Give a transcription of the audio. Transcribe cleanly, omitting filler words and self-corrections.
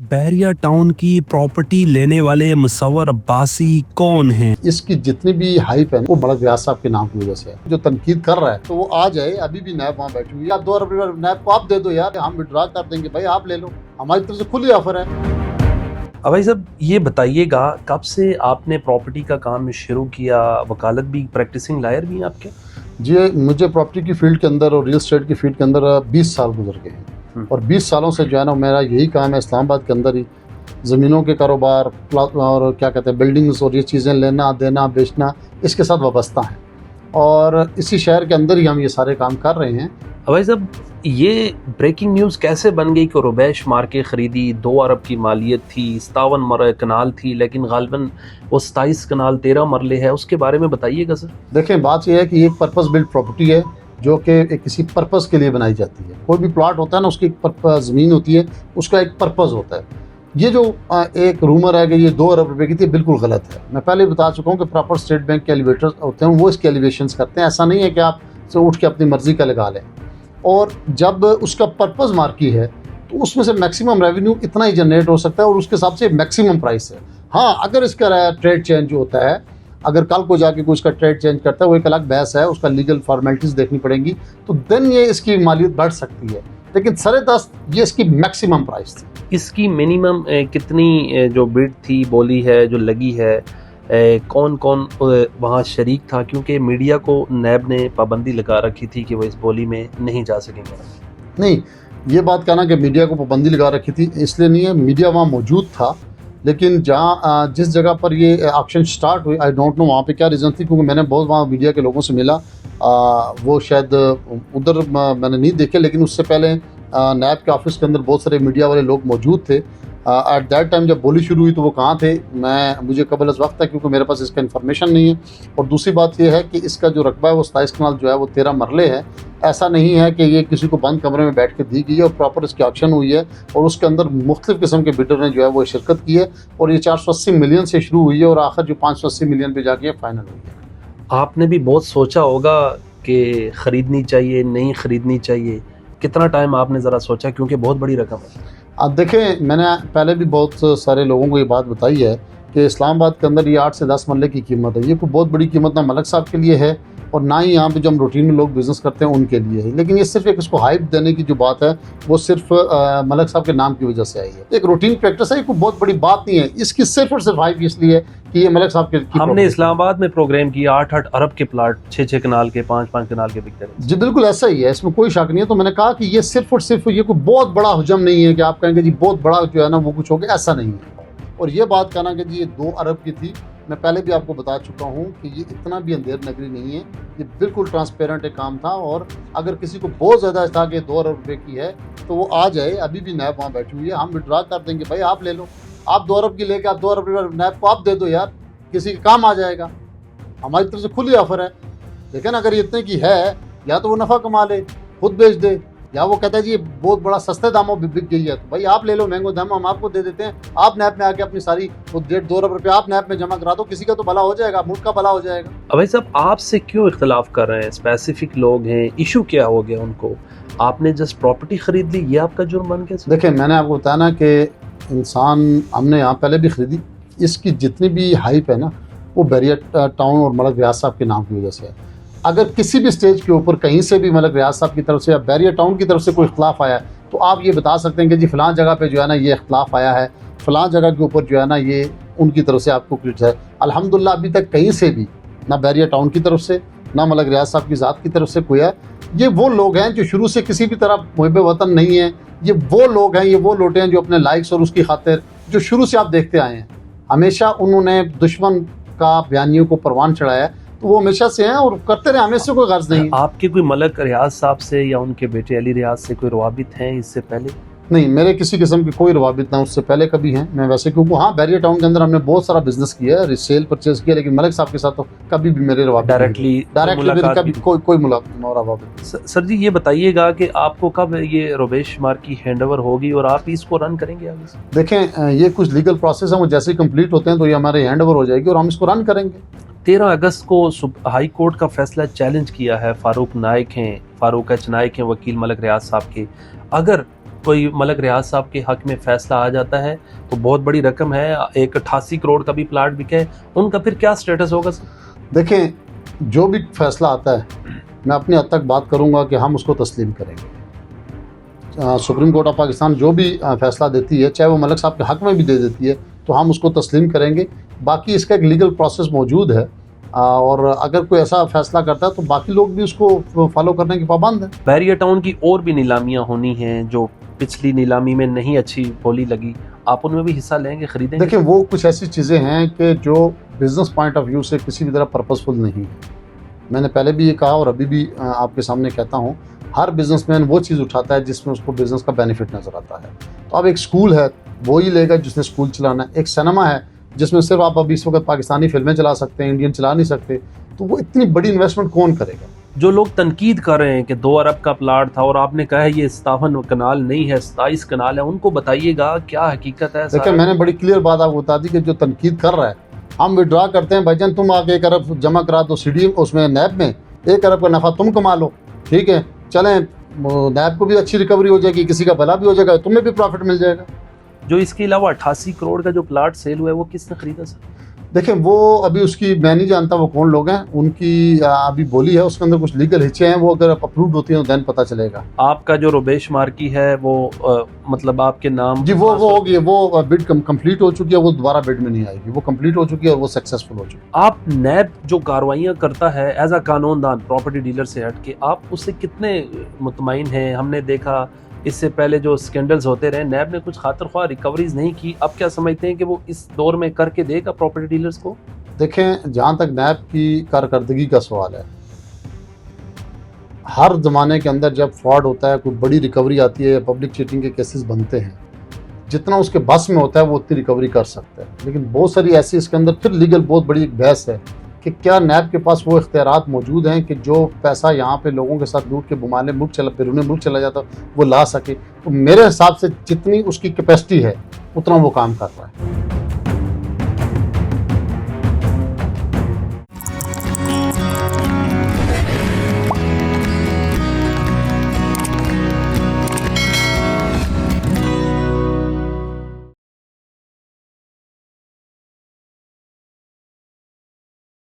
Bairiya town की property लेने वाले मुसव्वर अब्बासी कौन हैं? इसकी जितनी भी हाइप है वो मलक रियाज साहब के नाम की वजह से है। जो तनकीद कर रहा है तो वो आ जाए, अभी भी नैब वहाँ बैठी हुई है। आप 2 अरब नैब को आप दे दो यार, हम विड्रॉ कर देंगे, भाई आप ले लो, हमारी तरफ से खुली ऑफर है। अब भाई साहब ये बताइएगा, कब से आपने प्रॉपर्टी का काम शुरू किया? वकालत भी, प्रैक्टिसिंग लायर भी हैं आपके? जी, मुझे प्रॉपर्टी की फील्ड के अंदर और रियल एस्टेट की फील्ड के अंदर 20 साल गुजर गए हैं और 20 सालों से जो है ना मेरा यही काम है, इस्लामाबाद के अंदर ही ज़मीनों के कारोबार और क्या कहते हैं बिल्डिंग्स और ये चीज़ें लेना देना बेचना इसके साथ वाबस्ता है और इसी शहर के अंदर ही हम ये सारे काम कर रहे हैं। अब भाई साहब ये ब्रेकिंग न्यूज़ कैसे बन गई कि रुबैश मार्के ख़रीदी, 2 अरब की मालियत थी, 57 मर कनाल थी, लेकिन गालिबन वो 27 कनाल 13 मरले है, उसके बारे में बताइएगा सर। देखें, बात यह है कि ये एक पर्पस बिल्ड प्रॉपर्टी है जो कि किसी पर्पस के लिए बनाई जाती है। कोई भी प्लॉट होता है ना, उसकी एक ज़मीन होती है, उसका एक पर्पस होता है। ये जो एक रूमर है कि ये 2 अरब रुपए की थी, बिल्कुल गलत है। मैं पहले बता चुका हूँ कि प्रॉपर स्टेट बैंक के एलिवेटर्स होते हैं, वो इसके एलिवेशंस करते हैं। ऐसा नहीं है कि आप से उठ के अपनी मर्जी का लगा लें। और जब उसका पर्पस मार्की है तो उसमें से मैक्सिमम रेवेन्यू इतना ही जनरेट हो सकता है और उसके हिसाब से मैक्सिमम प्राइस है। हाँ, अगर इसका ट्रेड चेंज होता है, अगर कल को जाके कोई इसका ट्रेड चेंज करता है, वो एक अलग बहस है, उसका लीगल फॉर्मेलिटीज़ देखनी पड़ेंगी, तो देन ये इसकी मालियत बढ़ सकती है। लेकिन सरे-दस्त ये इसकी मैक्सिमम प्राइस थी। इसकी मिनिमम कितनी जो बिड थी, बोली है, जो लगी है, कौन कौन वहाँ शरीक था? क्योंकि मीडिया को नैब ने पाबंदी लगा रखी थी कि वो इस बोली में नहीं जा सकेंगे। नहीं, ये बात कहना कि मीडिया को पाबंदी लगा रखी थी इसलिए नहीं है, मीडिया वहाँ मौजूद था, लेकिन जहाँ जिस जगह पर ये ऑक्शन स्टार्ट हुई, आई डोंट नो वहाँ पे क्या रीज़न थी, क्योंकि मैंने बहुत वहाँ मीडिया के लोगों से मिला। वो शायद उधर मैंने नहीं देखे, लेकिन उससे पहले नैब के ऑफिस के अंदर बहुत सारे मीडिया वाले लोग मौजूद थे। एट दैट टाइम जब बोली शुरू हुई तो वो कहाँ थे, मुझे कबल अज़ वक्त था, क्योंकि मेरे पास इसका इन्फॉर्मेशन नहीं है। और दूसरी बात ये है कि इसका जो रकबा है वो 27 कनाल जो है वो 13 मरले है। ऐसा नहीं है कि ये किसी को बंद कमरे में बैठ के दी गई है, और प्रॉपर इसकी ऑक्शन हुई है और उसके अंदर मुख्तलिफ़ किस्म के बिडर ने जो है वो शिरकत की है और ये 480 मिलियन से शुरू हुई है और आखिर जो 580 मिलियन पे जाके फाइनल हुई है। आपने भी बहुत सोचा होगा कि ख़रीदनी चाहिए, नहीं ख़रीदनी चाहिए, कितना टाइम आपने ज़रा सोचा, क्योंकि बहुत बड़ी रकम है? अब देखें, मैंने पहले भी बहुत सारे लोगों को ये बात बताई है कि इस्लामाबाद के अंदर ये 8 से 10 मरले की कीमत है। ये कोई बहुत बड़ी कीमत ना मलक साहब के लिए है और ना ही यहाँ पे जो हम रूटीन में लोग बिज़नेस करते हैं उनके लिए है। लेकिन ये सिर्फ एक इसको हाइप देने की जो बात है वो सिर्फ मलक साहब के नाम की वजह से आई है। एक रूटीन प्रैक्टिस है, कोई बहुत बड़ी बात नहीं है। इसकी सिर्फ और सिर्फ हाइप इसलिए है कि ये मलक साहब के हमने इस्लामाबाद में प्रोग्राम किया, 8-8 अरब के प्लाट 6-6 कनाल के, 5-5 कनाल के बिकते हैं। जी बिल्कुल ऐसा ही है, इसमें कोई शक नहीं है। तो मैंने कहा कि ये सिर्फ और सिर्फ ये कोई बहुत बड़ा हुजम नहीं है कि आप कहेंगे जी बहुत बड़ा जो है ना वो कुछ हो गया, ऐसा नहीं है। और ये बात कहना कि जी ये 2 अरब की थी, मैं पहले भी आपको बता चुका हूँ कि ये इतना भी अंधेर नगरी नहीं है। ये बिल्कुल ट्रांसपेरेंट एक काम था और अगर किसी को बहुत ज़्यादा था कि 2 अरब रुपये की है तो वो आ जाए, अभी भी नैब वहाँ बैठी हुई है, हम विड्रॉ कर देंगे, भाई आप ले लो, आप 2 अरब की लेके आप 2 अरब नैब को आप दे दो यार, किसी के काम आ जाएगा, हमारी तरफ से खुली ऑफर है। लेकिन अगर ये इतने की है, या तो वो नफ़ा कमा ले, खुद बेच दे, या वो कहता है जी ये बहुत बड़ा सस्ते दामों में बिक गई है, तो भाई आप ले लो, महंगो दाम हम आपको दे देते हैं, आप नैब में आके अपनी सारी 1.5-2 अरब रुपये आप नैब में जमा करा दो, किसी का तो भला हो जाएगा, मुल्क का भला हो जाएगा। अब भाई साहब आपसे क्यों इख्तलाफ कर रहे हैं? स्पेसिफिक लोग हैं, इशू क्या हो गया उनको? आपने जस्ट प्रॉपर्टी खरीद ली, ये आपका जुर्म बन गया? देखिए, मैंने आपको बताया ना कि इंसान हमने यहाँ पहले भी खरीदी, इसकी जितनी भी हाइप है ना वो बैरिया टाउन और मलक रियाज साहब के नाम की वजह से है। अगर किसी भी स्टेज के ऊपर कहीं से भी मलक रियाज साहब की तरफ से या बैरिया टाउन की तरफ से कोई इख्तलाफ आया है तो आप ये बता सकते हैं कि जी फ़लाँ जगह पे जो है ना ये इख्तलाफ आया है, फ़लाँ जगह के ऊपर जो है ना ये उनकी तरफ से आपको कुछ है। अल्हम्दुलिल्लाह अभी तक कहीं से भी ना बैरिया टाउन की तरफ से ना मलक रियाज साहब की ज़ात की तरफ से कोई है। ये वो लोग हैं जो शुरू से किसी भी तरह मुहिब वतन नहीं है। ये वो लोग हैं, ये वो लोटे हैं जो अपने लाइक्स और उसकी खातिर जो शुरू से आप देखते आए हैं, हमेशा उन्होंने दुश्मन का बयानियों को परवान चढ़ाया, तो वो हमेशा से हैं और करते रहे, हमें इससे कोई गर्ज नहीं है। आपके कोई मलक रियाज साहब से या उनके बेटे अली रियाज से कोई रवाबित हैं इससे पहले? नहीं, मेरे किसी किस्म की कोई रवाबित ना उससे पहले कभी हैं। मैं वैसे क्योंकि हाँ बैरिया टाउन के अंदर हमने बहुत सारा बिजनेस किया है, रिसेल परचेज किया, लेकिन मलिक साहब के साथ तो कभी भी मेरे रवाबित डायरेक्टली कभी कोई रवाबित। सर जी ये बताइएगा कि आपको कब ये रुबैश मार्की हैंडओवर होगी और आप इसको रन करेंगे आगे से? देखें, ये कुछ लीगल प्रोसेस है, वो जैसे ही कंप्लीट होते हैं तो ये हमारे हैंडओवर हो जाएगी और हम इसको रन करेंगे। 13 अगस्त को हाई कोर्ट का फैसला चैलेंज किया है। फारूक एच नाइक हैं वकील मलक रियाज साहब के। अगर कोई मलक रियाज साहब के हक में फैसला आ जाता है तो बहुत बड़ी रकम है, एक 88 करोड़ का भी प्लाट बिका है, उनका फिर क्या स्टेटस होगा सर? देखें, जो भी फैसला आता है मैं अपने हद तक बात करूंगा कि हम उसको तस्लीम करेंगे। सुप्रीम कोर्ट ऑफ पाकिस्तान जो भी फैसला देती है, चाहे वो मलिक साहब के हक में भी दे देती है, तो हम उसको तस्लीम करेंगे। बाकी इसका एक लीगल प्रोसेस मौजूद है और अगर कोई ऐसा फैसला करता है तो बाकी लोग भी उसको फॉलो करने की पाबंद है। बैरियर टाउन की और भी नीलामियां होनी हैं जो पिछली नीलामी में नहीं अच्छी बोली लगी, आप उनमें भी हिस्सा लेंगे, खरीदेंगे? देखिए, वो कुछ ऐसी चीज़ें हैं कि जो बिज़नेस पॉइंट ऑफ व्यू से किसी भी तरह पर्पसफुल नहीं है। मैंने पहले भी ये कहा और अभी भी आपके सामने कहता हूँ, हर बिजनेसमैन वो चीज़ उठाता है जिसमें उसको बिज़नेस का बेनिफिट नज़र आता है। तो अब एक स्कूल है, वो ही लेगा जिसने स्कूल चलाना है। एक सिनेमा है जिसमें सिर्फ आप अभी इस वक्त पाकिस्तानी फिल्में चला सकते हैं, इंडियन चला नहीं सकते, तो वो इतनी बड़ी इन्वेस्टमेंट कौन करेगा? जो लोग तनकीद कर रहे हैं कि 2 अरब का प्लाट था और आपने कहा है ये 57 कनाल नहीं है, 27 कनाल है, उनको बताइएगा क्या हकीकत है? देखिए, मैंने बड़ी क्लियर बात आपको बता दी कि जो तनकीद कर रहा है, हम विड्रॉ करते हैं, भाईजान तुम आके 1 अरब जमा करा दो सीडी उसमें नैब में, 1 अरब का नफ़ा तुम कमा लो, ठीक है, चलें, नैब को भी अच्छी रिकवरी हो जाएगी, किसी का भला भी हो जाएगा, तुम्हें भी प्रॉफिट मिल जाएगा। जो इसके अलावा 88 करोड़ का जो प्लाट सेल हुआ है वो किसने खरीदा सर? देखें, वो अभी उसकी मैं नहीं जानता वो कौन लोग हैं, उनकी अभी बोली है, उसके अंदर कुछ लीगल हिस्से हैं, वो अगर अप्रूव होती हैं तो दैन पता चलेगा। आपका जो रुबेश मार्की है वो मतलब आपके नाम? जी, वो होगी, वो बिड कंप्लीट हो चुकी है, वो दोबारा बिड में नहीं आएगी, वो कंप्लीट हो चुकी है और वो सक्सेसफुल हो चुकी है। आप नैब जो कार्रवाइयाँ करता है एज अ कानूनदान प्रॉपर्टी डीलर से हट के, आप उससे कितने मुतमईन हैं? हमने देखा इससे पहले जो स्कैंडल्स होते रहे, नैब ने कुछ खातिर ख्वाह रिकवरीज नहीं की, अब क्या समझते हैं कि वो इस दौर में करके देगा प्रॉपर्टी डीलर्स को? देखें, जहाँ तक नैब की कारकर्दगी का सवाल है, हर ज़माने के अंदर जब फ्रॉड होता है, कोई बड़ी रिकवरी आती है या पब्लिक चीटिंग के केसेस बनते हैं, जितना उसके बस में होता है वो उतनी रिकवरी कर सकता है। लेकिन बहुत सारी ऐसी इसके अंदर फिर लीगल बहुत बड़ी एक बहस है कि क्या नैब के पास वो इख्तियारात मौजूद हैं कि जो पैसा यहाँ पे लोगों के साथ लूट के बुमाने बैरून मुल्क चला जाता वो ला सके। तो मेरे हिसाब से जितनी उसकी कैपेसिटी है उतना वो काम कर रहा है।